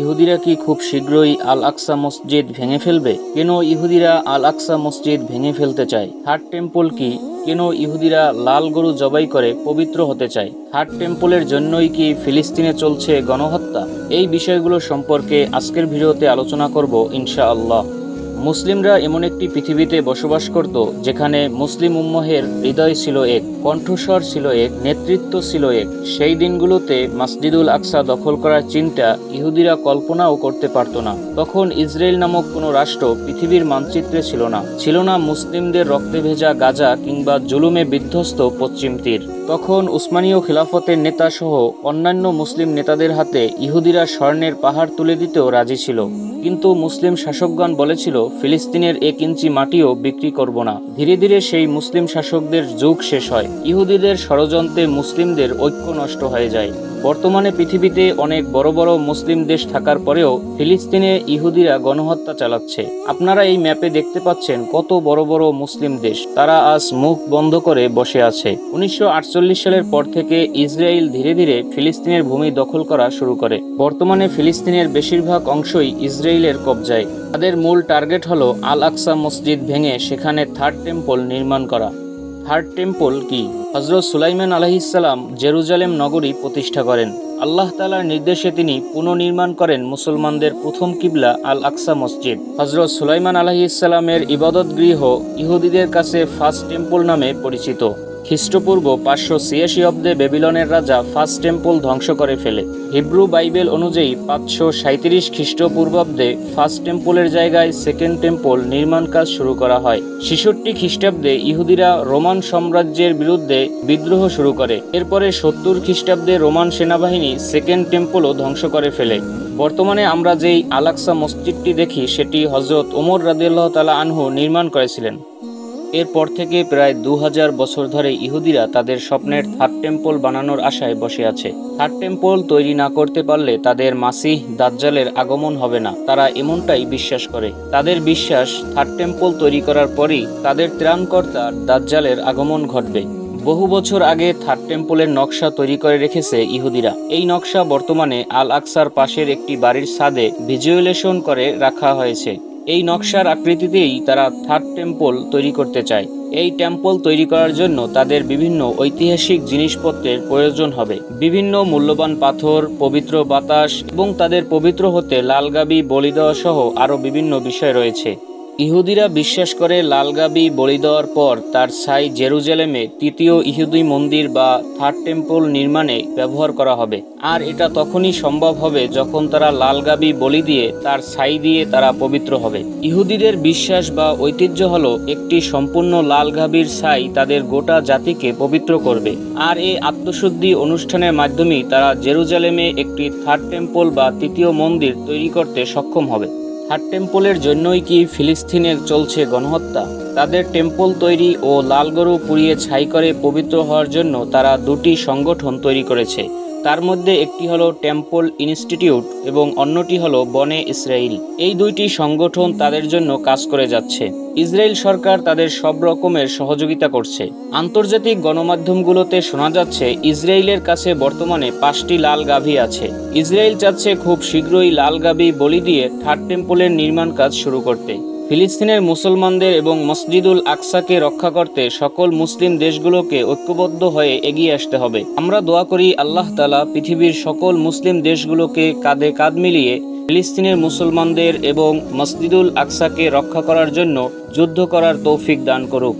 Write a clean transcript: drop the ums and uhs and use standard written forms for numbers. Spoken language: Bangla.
ইহুদিরা কি খুব শীঘ্রই আল আকসা মসজিদ ভেঙে ফেলবে? কেন ইহুদিরা আল আকসা মসজিদ ভেঙে ফেলতে চায়? থার্ড টেম্পল কি? কেন ইহুদিরা লাল গরু জবাই করে পবিত্র হতে চায়? থার্ড টেম্পলের জন্যই কি ফিলিস্তিনে চলছে গণহত্যা? এই বিষয়গুলো সম্পর্কে আজকের ভিডিওতে আলোচনা করব ইনশাআল্লাহ। মুসলিমরা এমন একটি পৃথিবীতে বসবাস করত যেখানে মুসলিম উম্মহের হৃদয় ছিল এক, কণ্ঠস্বর ছিল এক, নেতৃত্ব ছিল এক। সেই দিনগুলোতে মসজিদুল আকসা দখল করার চিন্তা ইহুদিরা কল্পনাও করতে পারত না। তখন ইসরায়েল নামক কোনো রাষ্ট্র পৃথিবীর মানচিত্রে ছিল না। ছিল না মুসলিমদের রক্তে ভেজা গাজা কিংবা জুলুমে বিধ্বস্ত পশ্চিম তীর। তখন উসমানীয় খিলাফতের নেতা সহ অন্যান্য মুসলিম নেতাদের হাতে ইহুদিরা স্বর্ণের পাহাড় তুলে দিতেও রাজি ছিল। কিন্তু মুসলিম শাসকগণ বলেছিল, ফিলিস্তিনের 1 ইঞ্চি মাটিও বিক্রি করব না। ধীরে ধীরে সেই মুসলিম শাসকদের যুগ শেষ হয়। ইহুদিদের ষড়যন্ত্রে মুসলিমদের ঐক্য নষ্ট হয়ে যায়। বর্তমানে পৃথিবীতে অনেক বড় বড় মুসলিম দেশ থাকার পরেও ফিলিস্তিনে ইহুদিরা গণহত্যা চালাচ্ছে। আপনারা এই ম্যাপে দেখতে পাচ্ছেন কত বড় বড় মুসলিম দেশ, তারা আজ মুখ বন্ধ করে বসে আছে। 1948 সালের পর থেকে ইসরায়েল ধীরে ধীরে ফিলিস্তিনের ভূমি দখল করা শুরু করে। বর্তমানে ফিলিস্তিনের বেশিরভাগ অংশই ইসরায়েলের কবজায়। তাদের মূল টার্গেট হলো আল আকসা মসজিদ ভেঙে সেখানে থার্ড টেম্পল নির্মাণ করা। থার্ড টেম্পল কি? হযরত সুলাইমান আলাইহিসসালাম জেরুজালেম নগরী প্রতিষ্ঠা করেন। আল্লাহ তাআলার নির্দেশে তিনি পুনর্নির্মাণ করেন মুসলমানদের প্রথম কিবলা আল আকসা মসজিদ। হযরত সুলাইমান আলাইহিসসালামের ইবাদত গৃহ ইহুদিদের কাছে ফার্স্ট টেম্পল নামে পরিচিত। খ্রিস্টপূর্ব 586 অব্দে বেবিলনের রাজা ফার্স্ট টেম্পল ধ্বংস করে ফেলে। হিব্রু বাইবেল অনুযায়ী 537 খ্রিস্টপূর্বাব্দে ফার্স্ট টেম্পলের জায়গায় সেকেন্ড টেম্পল নির্মাণ কাজ শুরু করা হয়। 66 খ্রিস্টাব্দে ইহুদিরা রোমান সাম্রাজ্যের বিরুদ্ধে বিদ্রোহ শুরু করে। এরপরে 70 খ্রিস্টাব্দে রোমান সেনাবাহিনী সেকেন্ড টেম্পলও ধ্বংস করে ফেলে। বর্তমানে আমরা যেই আল আকসা মসজিদটি দেখি সেটি হযরত ওমর রাদিয়াল্লাহু তাআলা আনহু নির্মাণ করেছিলেন। এরপর থেকে প্রায় 2000 বছর ধরে ইহুদিরা তাদের স্বপ্নের থার্ড টেম্পল বানানোর আশায় বসে আছে। থার্ড টেম্পল তৈরি না করতে পারলে তাদের মাসিহ দাজ্জালের আগমন হবে না, তারা এমনটাই বিশ্বাস করে। তাদের বিশ্বাস, থার্ড টেম্পল তৈরি করার পরই তাদের ত্রাণকর্তা দাজ্জালের আগমন ঘটবে। বহু বছর আগে থার্ড টেম্পলের নকশা তৈরি করে রেখেছে ইহুদিরা। এই নকশা বর্তমানে আল আকসার পাশের একটি বাড়ির ছাদে ভিজুয়ালেশন করে রাখা হয়েছে। এই নকশার আকৃতিতেই তারা থার্ড টেম্পল তৈরি করতে চায়। এই টেম্পল তৈরি করার জন্য তাদের বিভিন্ন ঐতিহাসিক জিনিসপত্রের প্রয়োজন হবে। বিভিন্ন মূল্যবান পাথর, পবিত্র বাতাস এবং তাদের পবিত্র হতে লাল গাবি বলি দেওয়া সহ আরও বিভিন্ন বিষয় রয়েছে। ইহুদিরা বিশ্বাস করে লাল গাবি বলি দেওয়ার পর তার ছাই জেরুজালেমে তৃতীয় ইহুদি মন্দির বা থার্ড টেম্পল নির্মাণে ব্যবহার করা হবে। আর এটা তখনই সম্ভব হবে যখন তারা লাল গাবি বলি দিয়ে তার ছাই দিয়ে তারা পবিত্র হবে। ইহুদিদের বিশ্বাস বা ঐতিহ্য হলো একটি সম্পূর্ণ লাল গাবির ছাই তাদের গোটা জাতিকে পবিত্র করবে। আর এই আত্মশুদ্ধি অনুষ্ঠানের মাধ্যমেই তারা জেরুজালেমে একটি থার্ড টেম্পল বা তৃতীয় মন্দির তৈরি করতে সক্ষম হবে। থার্ড টেম্পলের জন্যই কি ফিলিস্তিনে চলছে গণহত্যা? তাদের টেম্পল তৈরি ও লাল গরু পুড়িয়ে ছাই করে পবিত্র হওয়ার জন্য তারা 2টি সংগঠন তৈরি করেছে। তার মধ্যে একটি হলো টেম্পল ইনস্টিটিউট এবং অন্যটি হলো বনে ইসরাইল। এই 2টি সংগঠন তাদের জন্য কাজ করে যাচ্ছে। ইসরায়েল সরকার তাদের সব রকমের সহযোগিতা করছে। আন্তর্জাতিক গণমাধ্যমগুলোতে শোনা যাচ্ছে ইসরায়েলের কাছে বর্তমানে 5টি লাল গাভী আছে। ইসরায়েল চাচ্ছে খুব শীঘ্রই লাল গাভী বলি দিয়ে থার্ড টেম্পলের নির্মাণ কাজ শুরু করতে। ফিলিস্তিনের মুসলমানদের এবং মসজিদুল আকসাকে রক্ষা করতে সকল মুসলিম দেশগুলোকে ঐক্যবদ্ধ হয়ে এগিয়ে আসতে হবে। আমরা দোয়া করি আল্লাহ তাআলা পৃথিবীর সকল মুসলিম দেশগুলোকে কাঁধে কাঁধ মিলিয়ে ফিলিস্তিনের মুসলমানদের এবং মসজিদুল আকসাকে রক্ষা করার জন্য যুদ্ধ করার তৌফিক দান করুক।